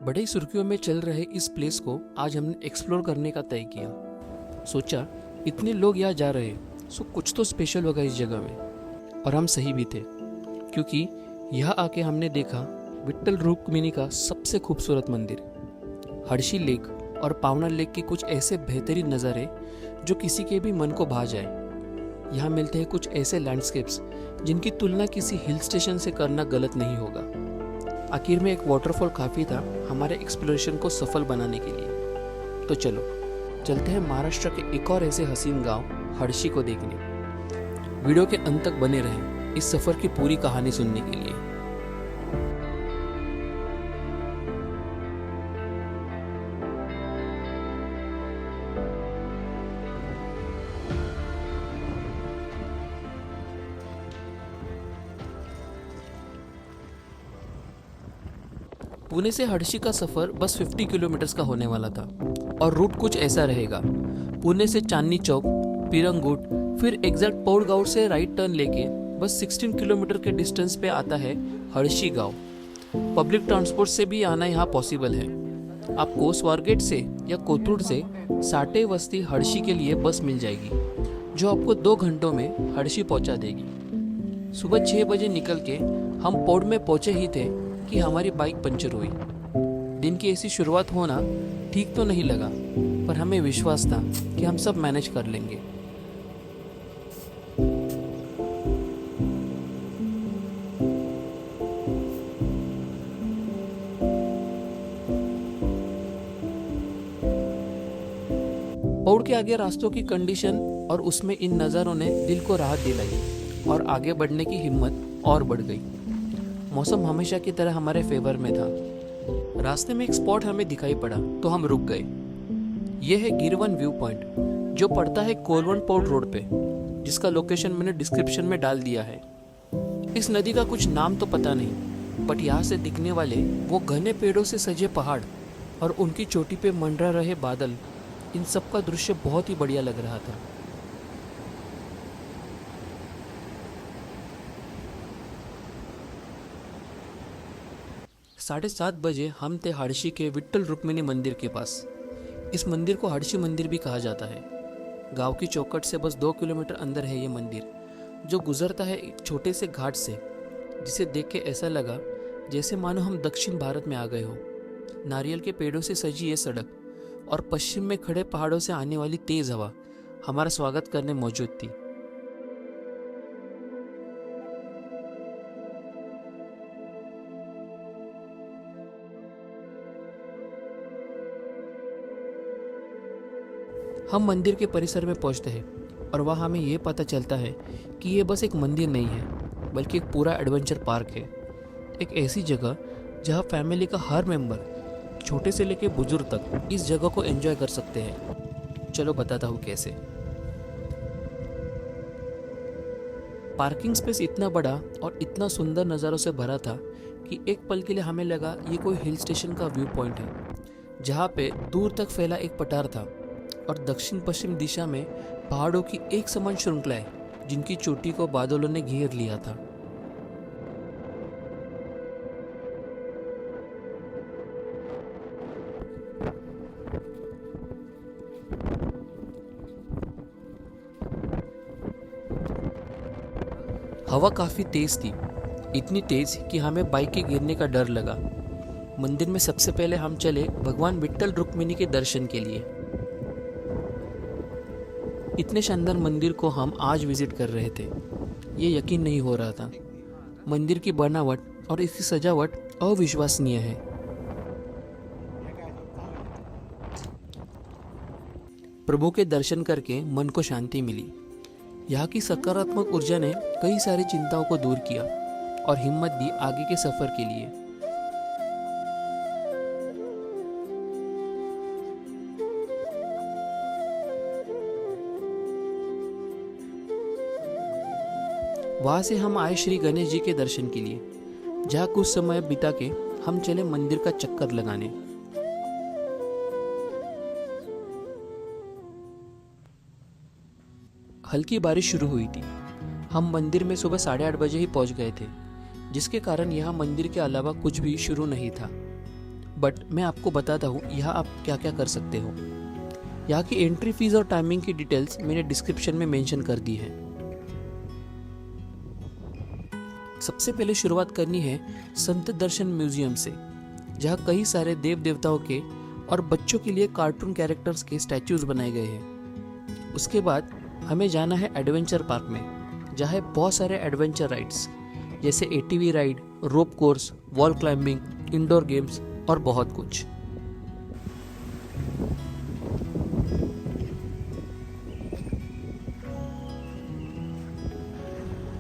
बड़े ही सुर्खियों में चल रहे इस प्लेस को आज हमने एक्सप्लोर करने का तय किया। सोचा इतने लोग यहाँ जा रहे सो कुछ तो स्पेशल होगा इस जगह में। और हम सही भी थे, क्योंकि यहाँ आके हमने देखा विट्ठल रुक्मिणी का सबसे खूबसूरत मंदिर, हर्षी लेक और पावना लेक के कुछ ऐसे बेहतरीन नज़ारे जो किसी के भी मन को भा जाए। यहाँ मिलते हैं कुछ ऐसे लैंडस्केप्स जिनकी तुलना किसी हिल स्टेशन से करना गलत नहीं होगा। आखिर में एक वाटरफॉल काफ़ी था हमारे एक्सप्लोरेशन को सफल बनाने के लिए। तो चलो चलते हैं महाराष्ट्र के एक और ऐसे हसीन गांव हर्षी को देखने। वीडियो के अंत तक बने रहें इस सफ़र की पूरी कहानी सुनने के लिए। पुणे से हर्षी का सफ़र बस 50 किलोमीटर्स का होने वाला था और रूट कुछ ऐसा रहेगा। पुणे से चांदनी चौक, पीरंगुट, फिर एग्जैक्ट पौड़गांव से राइट टर्न लेके बस 16 किलोमीटर के डिस्टेंस पे आता है हर्षी गांव। पब्लिक ट्रांसपोर्ट से भी आना यहाँ पॉसिबल है। आपको स्वारगेट से या कोथरूड से साटे वस्ती हर्षी के लिए बस मिल जाएगी, जो आपको 2 घंटों में हर्षी पहुँचा देगी। सुबह 6 बजे निकल के हम पौड़ में पहुँचे ही थे कि हमारी बाइक पंचर हुई। दिन की ऐसी शुरुआत होना ठीक तो नहीं लगा, पर हमें विश्वास था कि हम सब मैनेज कर लेंगे। पौड़ के आगे रास्तों की कंडीशन और उसमें इन नज़ारों ने दिल को राहत दिलाई और आगे बढ़ने की हिम्मत और बढ़ गई। मौसम हमेशा की तरह हमारे फेवर में था। रास्ते में एक स्पॉट हमें दिखाई पड़ा तो हम रुक गए। यह है गिरवन व्यू पॉइंट, जो पड़ता है कोलवन पौड़ रोड पे, जिसका लोकेशन मैंने डिस्क्रिप्शन में डाल दिया है। इस नदी का कुछ नाम तो पता नहीं, बट यहाँ से दिखने वाले वो घने पेड़ों से सजे पहाड़ और उनकी चोटी पे मंडरा रहे बादल, इन सब का दृश्य बहुत ही बढ़िया लग रहा था। साढ़े 7 बजे हम थे हर्षी के विट्ठल रुक्मिणी मंदिर के पास। इस मंदिर को हर्षी मंदिर भी कहा जाता है। गांव की चौखट से बस 2 किलोमीटर अंदर है ये मंदिर, जो गुजरता है एक छोटे से घाट से, जिसे देख के ऐसा लगा जैसे मानो हम दक्षिण भारत में आ गए हो। नारियल के पेड़ों से सजी ये सड़क और पश्चिम में खड़े पहाड़ों से आने वाली तेज हवा हमारा स्वागत करने मौजूद थी। हम मंदिर के परिसर में पहुंचते हैं और वहाँ हमें ये पता चलता है कि ये बस एक मंदिर नहीं है, बल्कि एक पूरा एडवेंचर पार्क है। एक ऐसी जगह जहाँ फैमिली का हर मेंबर, छोटे से लेकर बुजुर्ग तक, इस जगह को एंजॉय कर सकते हैं। चलो बताता हूँ कैसे। पार्किंग स्पेस इतना बड़ा और इतना सुंदर नज़ारों से भरा था कि एक पल के लिए हमें लगा ये कोई हिल स्टेशन का व्यू पॉइंट है, जहाँ पे दूर तक फैला एक पठार था और दक्षिण पश्चिम दिशा में पहाड़ों की एक समान श्रृंखलाएं, जिनकी चोटी को बादलों ने घेर लिया था। हवा काफी तेज थी, इतनी तेज कि हमें बाइक के गिरने का डर लगा। मंदिर में सबसे पहले हम चले भगवान विट्ठल रुक्मिणी के दर्शन के लिए। इतने शानदार मंदिर को हम आज विजिट कर रहे थे, ये यकीन नहीं हो रहा था। मंदिर की बनावट और इसकी सजावट अविश्वसनीय है। प्रभु के दर्शन करके मन को शांति मिली। यहाँ की सकारात्मक ऊर्जा ने कई सारी चिंताओं को दूर किया और हिम्मत दी आगे के सफर के लिए। वहां से हम आए श्री गणेश जी के दर्शन के लिए, जहाँ कुछ समय बिता के हम चले मंदिर का चक्कर लगाने। हल्की बारिश शुरू हुई थी। हम मंदिर में सुबह 8:30 बजे ही पहुंच गए थे, जिसके कारण यहाँ मंदिर के अलावा कुछ भी शुरू नहीं था। बट मैं आपको बताता हूँ यहाँ आप क्या क्या कर सकते हो। यहाँ की एंट्री फीस और टाइमिंग की डिटेल्स मैंने डिस्क्रिप्शन में मेंशन कर दी है। सबसे पहले शुरुआत करनी है संत दर्शन म्यूजियम से, जहाँ कई सारे देव देवताओं के और बच्चों के लिए कार्टून कैरेक्टर्स के स्टैचूज बनाए गए हैं। उसके बाद हमें जाना है एडवेंचर पार्क में, जहाँ है बहुत सारे एडवेंचर राइड्स जैसे ATV ride, rope course, wall climbing, indoor games और बहुत कुछ।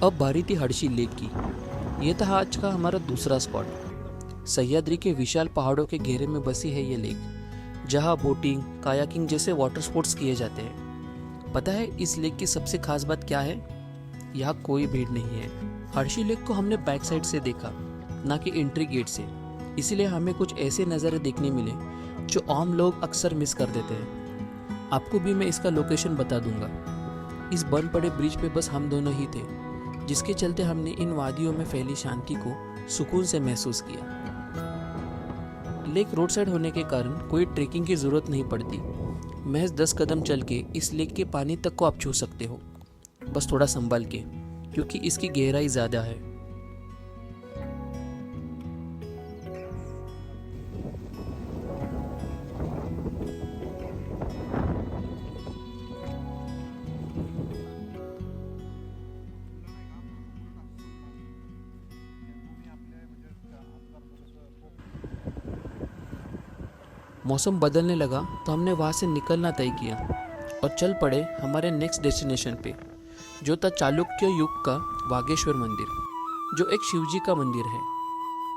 अब बारी थी हर्षी लेक की। ये था आज का हमारा दूसरा स्पॉट। सह्याद्री के विशाल पहाड़ों के घेरे में बसी है ये लेक, जहाँ बोटिंग, कायाकिंग जैसे वाटर स्पोर्ट्स किए जाते हैं। पता है इस लेक की सबसे खास बात क्या है? यहाँ कोई भीड़ नहीं है। हर्षी लेक को हमने बैक साइड से देखा, ना कि एंट्री गेट से, इसीलिए हमें कुछ ऐसे नज़ारे देखने मिले जो आम लोग अक्सर मिस कर देते हैं। आपको भी मैं इसका लोकेशन बता दूंगा। इस बंद पड़े ब्रिज पे बस हम दोनों ही थे, जिसके चलते हमने इन वादियों में फैली शांति को सुकून से महसूस किया। लेक रोड साइड होने के कारण कोई ट्रेकिंग की जरूरत नहीं पड़ती। महज 10 कदम चल के इस लेक के पानी तक को आप छू सकते हो, बस थोड़ा संभल के, क्योंकि इसकी गहराई ज़्यादा है। मौसम बदलने लगा तो हमने वहाँ से निकलना तय किया और चल पड़े हमारे नेक्स्ट डेस्टिनेशन पे, जो था चालुक्य युग का वागेश्वर मंदिर, जो एक शिवजी का मंदिर है।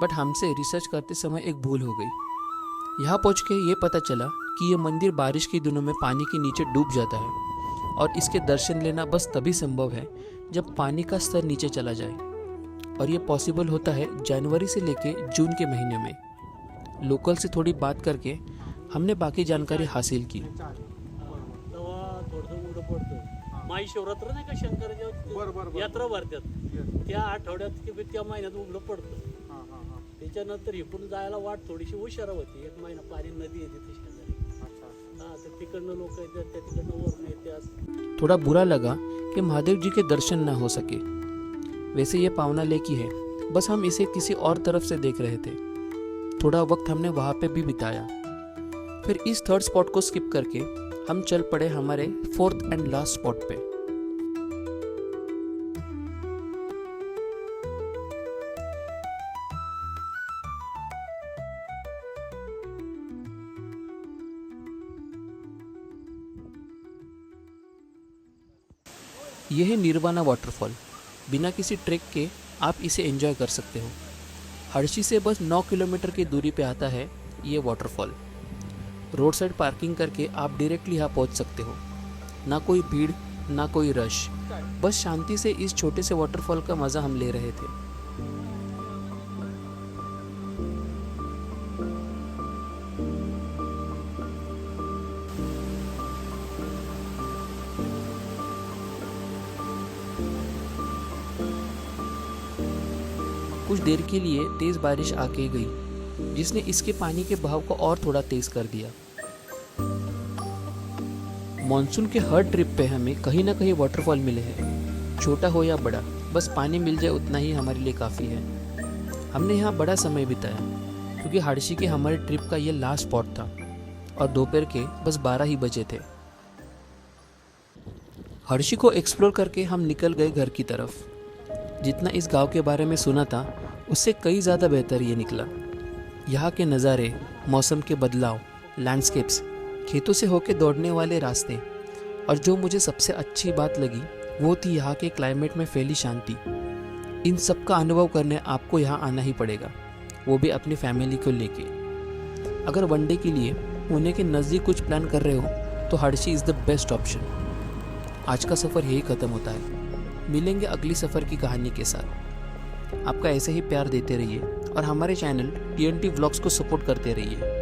बट हमसे रिसर्च करते समय एक भूल हो गई। यहाँ पहुँच के ये पता चला कि ये मंदिर बारिश के दिनों में पानी के नीचे डूब जाता है और इसके दर्शन लेना बस तभी संभव है जब पानी का स्तर नीचे चला जाए, और ये पॉसिबल होता है जनवरी से लेके जून के महीने में। लोकल से थोड़ी बात करके हमने बाकी जानकारी हासिल की। महाशिवरात्र नाही का, शंकराच्या यात्रा भरतात त्या आठवड्यात किंवा त्या महिन्यात उघडं पडतं। त्याच्यानंतर इकडून जायला वाट थोडीशी उशिरा होती, एक महिना पाणी नदी येते ती शेजारी। हा, तर तिकडनं लोक येतात, त्या तिकडनं वरून येतात। थोड़ा बुरा लगा कि महादेव जी के दर्शन ना हो सके। वैसे ये पावना लेक ही है, बस हम इसे किसी और तरफ से देख रहे थे। थोड़ा वक्त हमने वहाँ पे भी बिताया। फिर इस थर्ड स्पॉट को स्किप करके हम चल पड़े हमारे फोर्थ एंड लास्ट स्पॉट पे। यह है निर्वाणा वाटरफॉल। बिना किसी ट्रैक के आप इसे एंजॉय कर सकते हो। हर्षी से बस 9 किलोमीटर की दूरी पे आता है ये वाटरफॉल। रोड साइड पार्किंग करके आप डायरेक्टली यहाँ पहुँच सकते हो। ना कोई भीड़, ना कोई रश, बस शांति से इस छोटे से वाटरफॉल का मज़ा हम ले रहे थे। कुछ देर के लिए तेज बारिश आके गई, जिसने इसके पानी के बहाव को और थोड़ा तेज कर दिया। मॉनसून के हर ट्रिप पे हमें कहीं ना कहीं वाटरफॉल मिले हैं, छोटा हो या बड़ा, बस पानी मिल जाए उतना ही हमारे लिए काफ़ी है। हमने यहाँ बड़ा समय बिताया, क्योंकि हर्षी के हमारे ट्रिप का ये लास्ट स्पॉट था और दोपहर के बस 12 ही बजे थे। हर्षी को एक्सप्लोर करके हम निकल गए घर की तरफ। जितना इस गांव के बारे में सुना था उससे कई ज़्यादा बेहतर ये निकला। यहाँ के नज़ारे, मौसम के बदलाव, लैंडस्केप्स, खेतों से होके दौड़ने वाले रास्ते, और जो मुझे सबसे अच्छी बात लगी वो थी यहाँ के क्लाइमेट में फैली शांति। इन सब का अनुभव करने आपको यहाँ आना ही पड़ेगा, वो भी अपनी फैमिली को लेके। अगर वनडे के लिए पुणे के नज़दीक कुछ प्लान कर रहे हो तो Harshi is the best option. आज का सफ़र यही ख़त्म होता है। मिलेंगे अगली सफ़र की कहानी के साथ। आपका ऐसे ही प्यार देते रहिए और हमारे चैनल TNT व्लॉग्स को सपोर्ट करते रहिए।